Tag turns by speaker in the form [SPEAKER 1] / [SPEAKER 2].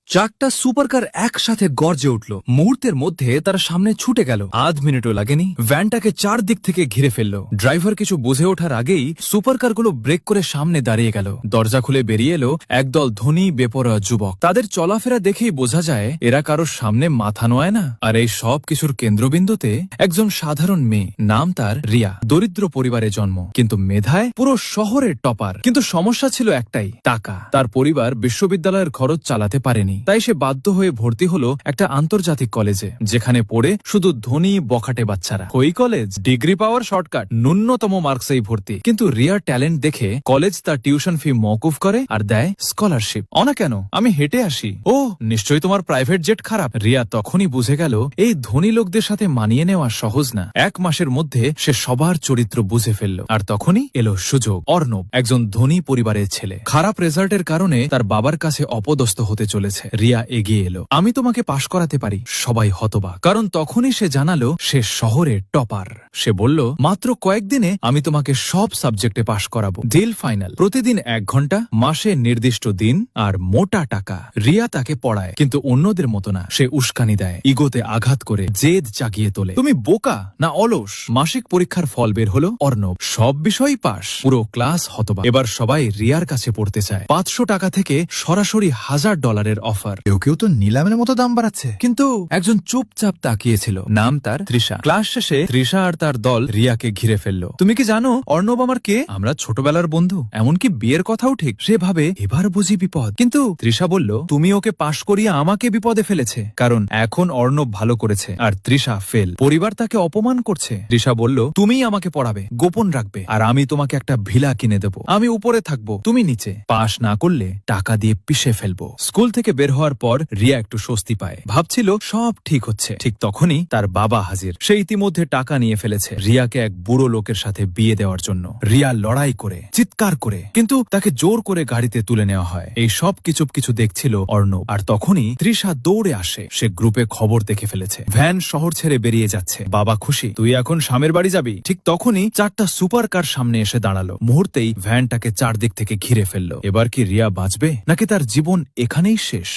[SPEAKER 1] চারটা সুপারকার একসাথে গর্জে উঠল। মুহূর্তের মধ্যে তারা সামনে ছুটে গেল। আধ মিনিটও লাগেনি, ভ্যানটাকে চারদিক থেকে ঘিরে ফেলল। ড্রাইভার কিছু বুঝে ওঠার আগেই সুপারকারগুলো ব্রেক করে সামনে দাঁড়িয়ে গেল। দরজা খুলে বেরিয়ে এলো একদল ধনী বেপরোয়া যুবক। তাদের চলাফেরা দেখেই বোঝা যায় এরা কারোর সামনে মাথা নোয়ায় না। আর এই সব কিছুর কেন্দ্রবিন্দুতে একজন সাধারণ মেয়ে, নাম তার রিয়া। দরিদ্র পরিবারে জন্ম, কিন্তু মেধায় পুরো শহরের টপার। কিন্তু সমস্যা ছিল একটাই, টাকা। তার পরিবার বিশ্ববিদ্যালয়ের খরচ চালাতে পারেনি, তাই সে বাধ্য হয়ে ভর্তি হলো একটা আন্তর্জাতিক কলেজে, যেখানে পড়ে শুধু ধনী বখাটে বাচ্চারা। ওই কলেজ ডিগ্রি পাওয়ার শর্টকাট, ন্যূনতম মার্কসেই ভর্তি। কিন্তু রিয়ার ট্যালেন্ট দেখে কলেজ তার টিউশন ফি মওকুফ করে আর দেয় স্কলারশিপ। অনা কেন, আমি হেঁটে আসি। ও নিশ্চয়ই তোমার প্রাইভেট জেট খারাপ। রিয়া তখনই বুঝে গেল এই ধনী লোকদের সাথে মানিয়ে নেওয়া সহজ না। এক মাসের মধ্যে সে সবার চরিত্র বুঝে ফেলল। আর তখনই এলো সুযোগ। অর্ণব একজন ধনী পরিবারের ছেলে, খারাপ রেজাল্টের কারণে তার বাবার কাছে অপদস্থ হতে চলেছে। রিয়া এগিয়ে এলো। আমি তোমাকে পাশ করাতে পারি। সবাই হতবাক, কারণ তখনই সে জানালো সে শহরের টপার। সে বলল, মাত্র কয়েকদিনে আমি তোমাকে সব সাবজেক্টে পাশ করাবো। Deal final. প্রতিদিন 1 ঘন্টা, মাসে নির্দিষ্ট দিন আর মোটা টাকা। রিয়া তাকে পড়ায়, কিন্তু অন্যদের মতো না। সে উস্কানি দেয়, ইগোতে আঘাত করে, জেদ জাগিয়ে তোলে। তুমি বোকা না অলস? মাসিক পরীক্ষার ফল বের হলো, অর্ণব সব বিষয়ই পাশ। পুরো ক্লাস হতবাক। এবার সবাই রিয়ার কাছে পড়তে চায়। 500 টাকা থেকে সরাসরি $1000 অফার।
[SPEAKER 2] কেউ কেউ তো নিলামের মতো দাম বাড়াচ্ছে।
[SPEAKER 1] কিন্তু একজন চুপচাপ তাকিয়েছিল, নাম তার তৃষা। ক্লাস শেষে তৃষা আর তার দল রিয়াকে ঘিরে ফেলল। তুমি কি জানো অর্ণব আমার কে? আমরা ছোটবেলার বন্ধু, এমনকি বিয়ের কথাও ঠিক। সে ভাবে এবার বুঝি বিপদ। কিন্তু তৃষা বলল, তুমি ওকে পাশ করিয়ে আমাকে বিপদে ফেলেছে, কারণ এখন অর্ণব ভালো করেছে আর তৃষা ফেল। পরিবার তাকে অপমান করছে। তৃষা বলল, তুমিই আমাকে পড়াবে, গোপন রাখবে, আর আমি তোমাকে একটা ভিলা কিনে দেবো। আমি উপরে থাকবো, তুমি নিচে। পাশ না করলে টাকা দিয়ে পিষে ফেলবো। স্কুল থেকে বের হওয়ার পর রিয়া একটু স্বস্তি পায়, ভাবছিল সব ঠিক হচ্ছে। ঠিক তখনই তার বাবা হাজির। সে ইতিমধ্যে টাকা নিয়ে ফেলেছে রিয়াকে এক বুড়ো লোকের সাথে বিয়ে দেওয়ার জন্য। রিয়া লড়াই করে, চিৎকার করে, কিন্তু তাকে জোর করে গাড়িতে তুলে নেওয়া হয়। এই সব কিছু দেখছিল অর্ণব। আর তখনই তৃষা দৌড়ে আসে। সে গ্রুপে খবর দেখে ফেলেছে, ভ্যান শহর ছেড়ে বেরিয়ে যাচ্ছে। বাবা খুশি, তুই এখন স্বামীর বাড়ি যাবি। ঠিক তখনই 4টা সুপার কার সামনে এসে দাঁড়ালো। মুহূর্তেই ভ্যানটাকে চারদিক থেকে ঘিরে ফেললো। এবার কি রিয়া বাঁচবে, নাকি তার জীবন এখানেই শেষ?